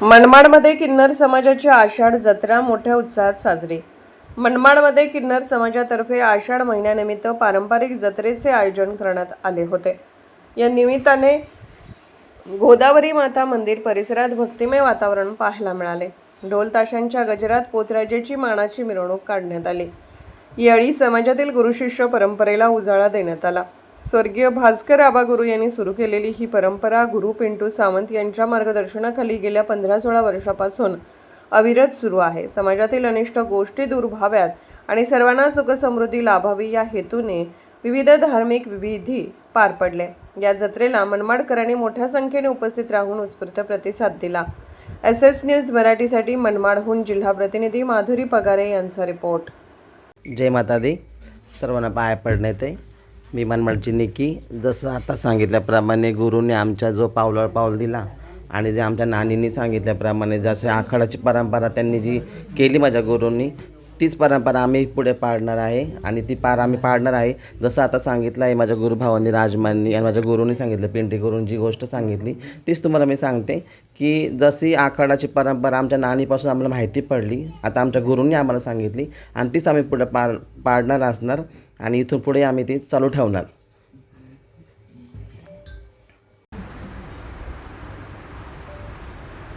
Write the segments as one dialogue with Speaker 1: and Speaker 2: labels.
Speaker 1: मनमाडमध्ये किन्नर समाजाची आषाढ जत्रा मोठ्या उत्साहात साजरी. मनमाडमध्ये किन्नर समाजातर्फे आषाढ महिन्यानिमित्त पारंपरिक जत्रेचे आयोजन करण्यात आले होते. या निमित्ताने गोदावरी माता मंदिर परिसरात भक्तिमय वातावरण पाहायला मिळाले. ढोल ताशांच्या गजरात पोतराजाची मानाची मिरवणूक काढण्यात आली. यावेळी समाजातील गुरुशिष्य परंपरेला उजाळा देण्यात आला. स्वर्गीय भास्कर आबा गुरु यांनी सुरू केलेली ही परंपरा गुरु पिंटू सावंत यांच्या मार्गदर्शनाखाली गेल्या 15-16 वर्षापासून अविरत सुरू आहे. समाजातील अनिष्ट गोष्टी दूर व्हाव्यात आणि सर्वांना सुखसमृद्धी लाभावी या हेतूने विविध धार्मिक विधी पार पडले. या जत्रेला मनमाडकरांनी मोठ्या संख्येने उपस्थित राहून उत्स्फूर्त प्रतिसाद दिला. SS न्यूज मराठीसाठी मनमाडहून जिल्हा प्रतिनिधी माधुरी पगारे यांचा रिपोर्ट.
Speaker 2: जय माता दी. सर्वांना पाया पडण्यात आहे. मी मनमाडची निकी. जसं आता सांगितल्याप्रमाणे गुरुने आमच्या जो पावलावर पाऊल दिला आणि जे आमच्या नानींनी सांगितल्याप्रमाणे जसे आखाडाची परंपरा त्यांनी जी केली माझ्या गुरूंनी, तीच परंपरा आम्ही पुढे पाळणार आहे आणि ती आम्ही पाळणार आहे. जसं आता सांगितलं आहे माझ्या गुरुभावांनी, राजमांनी आणि माझ्या गुरूंनी सांगितलं, पिंटी गुरूंनी जी गोष्ट सांगितली तीच तुम्हाला मी सांगते की जशी आखाडाची परंपरा आमच्या नानीपासून आम्हाला माहिती पडली, आता आमच्या गुरूंनी आम्हाला सांगितली आणि तीच आम्ही पुढे पाळणार असणार आणि इथून पुढे आम्ही ती चालू ठेवणार.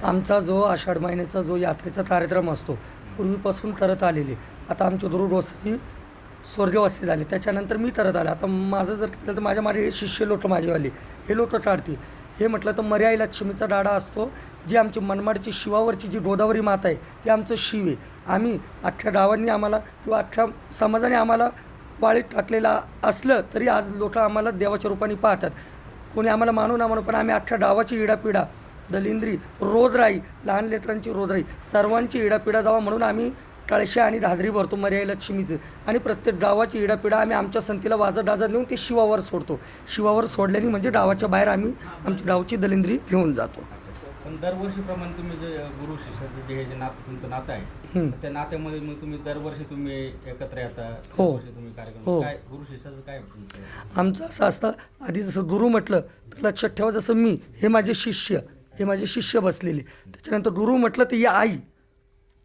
Speaker 3: आमचा जो आषाढ महिन्याचा जो यात्रेचा कार्यक्रम असतो पूर्वीपासून तरत आलेले, आता आमचे गुरु रोसरी स्वर्गवासी झाले, त्याच्यानंतर मी तरत आले. आता माझं जर केलं तर माझ्या हे शिष्य लोटं माझेवाले हे लोटं टाळतील. हे म्हटलं तर मर्याई लक्ष्मीचा डाडा असतो, जी आमची मनमाडची शिवावरची जी गोदावरी माता आहे ती आमचं शिव आहे. आम्ही अख्ख्या गावांनी आम्हाला किंवा अख्ख्या समाजाने आम्हाला वाळीत टाकलेलं असलं तरी आज लोक आम्हाला देवाच्या रूपाने पाहतात. कोणी आम्हाला मानू ना म्हणू, पण आम्ही अख्ख्या गावाची इडापिडा, दलिंद्री, रोदराई, लहान लेकरांची रोदराई, सर्वांची इडापिडा जावा म्हणून आम्ही कळशा आणि धादरी भरतो मर्याई लक्ष्मीचं. आणि प्रत्येक गावाची इडापिडा आम्ही आमच्या संतीला वाजत डाजत नेऊन ते शिवावर सोडतो. शिवावर सोडल्याने म्हणजे गावाच्या बाहेर आम्ही आमची गावची दलिंद्री घेऊन जातो.
Speaker 4: पण दरवर्षीप्रमाणे तुम्ही जे गुरु शिष्याचं जे नातं तुमचं नातं आहे, त्या नात्यामध्ये मग तुम्ही दरवर्षी तुम्ही एकत्र येता,
Speaker 3: हो.
Speaker 4: तुम्ही कार्यक्रम
Speaker 3: हो.
Speaker 4: काय गुरु शिष्याचं काय तुमचं?
Speaker 3: आमचं असं असतं, आधी जसं गुरु म्हटलं तर लक्षात ठेवा, जसं मी हे माझे शिष्य बसलेले, त्याच्यानंतर गुरु म्हटलं तर ही आई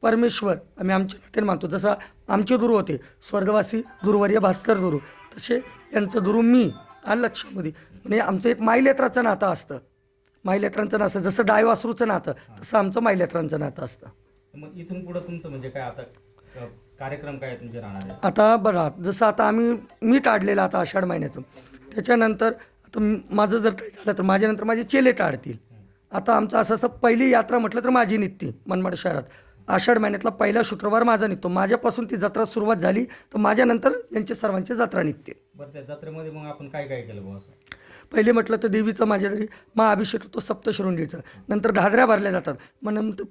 Speaker 3: परमेश्वर आम्ही आमच्या नात्याने मानतो. जसं आमचे गुरु होते स्वर्गवासी गुरुवर्य भास्कर गुरु, तसे यांचं गुरु मी आलं लक्षामध्ये. म्हणजे आमचं एक माईलेकराचं नातं असतं. माईलेकरांचं नातं जसं डायवासरूचं नातं तसं आमचं माईलेकरांचं नातं असतं.
Speaker 4: मग इथून पुढं तुमचं म्हणजे काय आता कार्यक्रम काय तुमचे राहणार आहे?
Speaker 3: आता बघा, जसं आता मी टाळलेलं आता आषाढ महिन्याचं, त्याच्यानंतर आता माझं जर काही झालं तर माझ्यानंतर माझे चेले टाळतील. आता आमचं असं पहिली यात्रा म्हटलं तर माझी निघते मनमाड शहरात. आषाढ महिन्यातला पहिला शुक्रवार माझा निघतो. माझ्यापासून ती जत्रा सुरुवात झाली तर माझ्यानंतर यांची सर्वांची जत्रा निघते.
Speaker 4: बरं, त्या जत्रेमध्ये मग आपण काय काय केलं बुवा असं?
Speaker 3: पहिले म्हटलं तर देवीचं माझ्या घरी महाअभिषेक होतो सप्तशृंगीचा, नंतर घागऱ्या भरल्या जातात, मग नंतर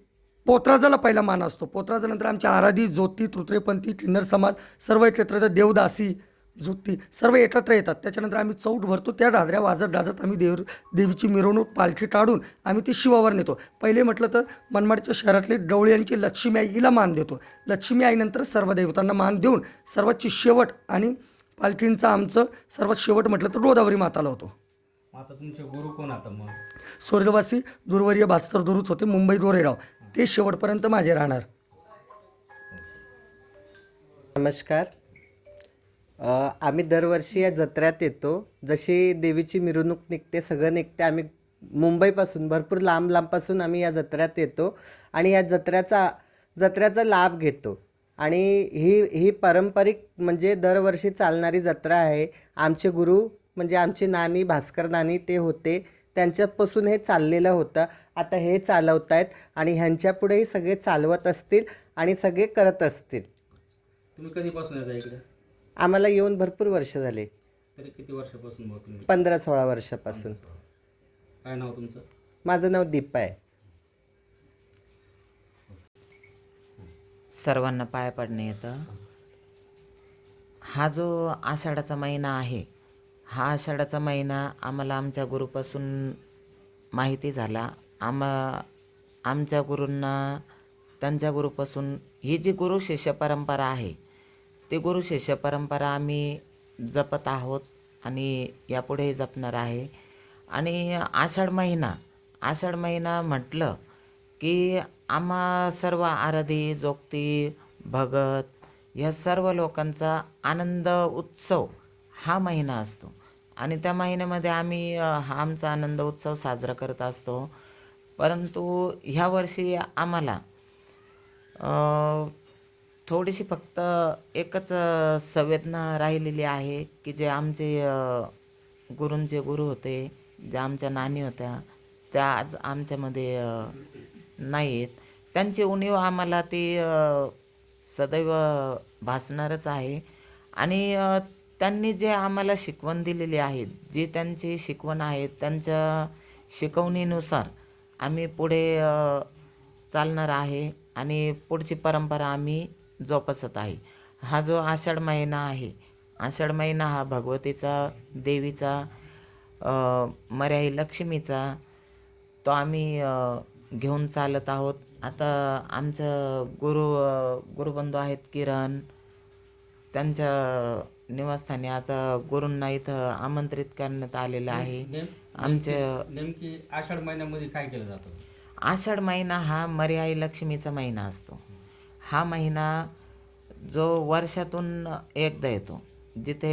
Speaker 3: पोतराजाला पहिला मान असतो. पोतराजानंतर आमची आराधी, ज्योती, तृतीयपंथी, किन्नर समाज सर्व एकत्र येतात. देवदासी, ज्योती सर्व एकत्र येतात. त्याच्यानंतर आम्ही चौट भरतो. त्या घागऱ्या वाजत गाजत आम्ही देवीची मिरवणूक पालखी काढून आम्ही ती शिवावर नेतो. पहिले म्हटलं तर मनमाडच्या शहरातले डवळ्यांची लक्ष्मी आई हिला मान देतो. लक्ष्मी आईनंतर सर्व देवतांना मान देऊन सर्वांची शेवट आणि पालखींचं आमचं सर्वात शेवट म्हटलं तर गोदावरी माताला होतो.
Speaker 4: आता तुमचे गुरु कोण आता मग?
Speaker 3: स्वर्गवासी गुरुवर्य भास्कर गुरुच होते, मुंबई गोरेगाव. ते शेवटपर्यंत माझे राहणार.
Speaker 5: नमस्कार. आम्ही दरवर्षी या जत्रेत येतो. जशी देवीची मिरवणूक निघते, सगळं निघते, आम्ही मुंबईपासून भरपूर लांबपासून आम्ही या जत्रेत येतो आणि या जत्रेचा लाभ घेतो. आणि ही पारंपरिक म्हणजे दरवर्षी चालणारी जत्रा आहे. आमचे गुरु म्हणजे आमची नानी, भास्कर नानी ते होते, त्यांच्यापासून हे चाललेलं होतं. आता हे चालवत आहेत आणि ह्यांच्या पुढेही सगळे चालवत असतील आणि सगळे करत असतील.
Speaker 4: तुम्ही कधीपासून येता इकडे?
Speaker 5: आम्हाला येऊन भरपूर वर्ष झाले.
Speaker 4: तरी किती वर्षापासून मग तुम्ही?
Speaker 5: 15-16 वर्षापासून.
Speaker 4: काय नाव तुमचं?
Speaker 5: माझं नाव दीपा आहे.
Speaker 6: सर्वांना पाया पडणे येतं. हा जो आषाढाचा महिना आहे, हा आषाढाचा महिना आम्हाला आमच्या गुरुपासून माहिती झाला. आमच्या गुरूंना त्यांच्या गुरुपासून ही जी गुरु शिष्य परंपरा आहे, ती गुरु शिष्य परंपरा आम्ही जपत आहोत आणि यापुढेही जपणार आहे. आणि आषाढ महिना म्हटलं की आम्हा सर्व आराधी जोगती भगत ह्या सर्व लोकांचा आनंद उत्सव हा महिना असतो आणि त्या महिन्यामध्ये आम्ही हा आमचा आनंद उत्सव साजरा करत असतो. परंतु ह्या वर्षी आम्हाला थोडीशी फक्त एकच संवेदना राहिलेली आहे की जे आमचे गुरूंचे गुरु होते, ज्या आमच्या नानी होत्या, त्या आज आमच्यामध्ये नाही आहेत. त्यांची उणीव आम्हाला ती सदैव भासणारच आहे आणि त्यांनी जे आम्हाला शिकवण दिलेली आहे, जी त्यांची शिकवण आहे, त्यांच्या शिकवणीनुसार आम्ही पुढे चालणार आहे आणि पुढची परंपरा आम्ही जोपासत आहे. हा जो आषाढ महिना आहे, आषाढ महिना हा भगवतीचा, देवीचा, मर्याई लक्ष्मीचा तो आम्ही घेऊन चालत आहोत. आता आमचं गुरुबंधू आहेत किरण, त्यांच्या निवासस्थानी आता गुरूंना इथं आमंत्रित करण्यात आलेलं आहे.
Speaker 4: नेमकी आषाढ महिन्यामध्ये काय केलं जातं?
Speaker 6: आषाढ महिना हा मर्याई लक्ष्मीचा महिना असतो. हा महिना जो वर्षातून एकदा येतो, जिथे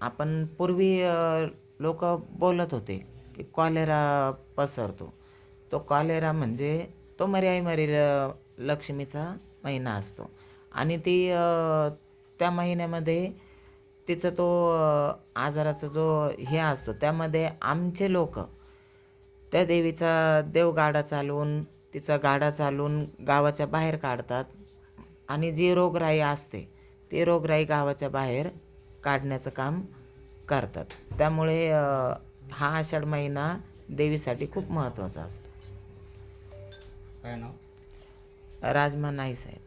Speaker 6: आपण पूर्वी लोक बोलत होते की कॉलेरा पसरतो. तो कॉलेरा म्हणजे तो मर्याई लक्ष्मीचा महिना असतो आणि ती त्या महिन्यामध्ये तिचं तो आजाराचा जो हे असतो, त्यामध्ये आमचे लोक त्या देवीचा देवगाडा चालवून, तिचा गाडा चालवून गावाच्या बाहेर काढतात आणि जी रोगराई असते ती रोगराई गावाच्या बाहेर काढण्याचं काम करतात. त्यामुळे हा आषाढ महिना देवीसाठी खूप महत्त्वाचा असतो.
Speaker 4: काय नाव?
Speaker 6: राजमा नाही साहेब.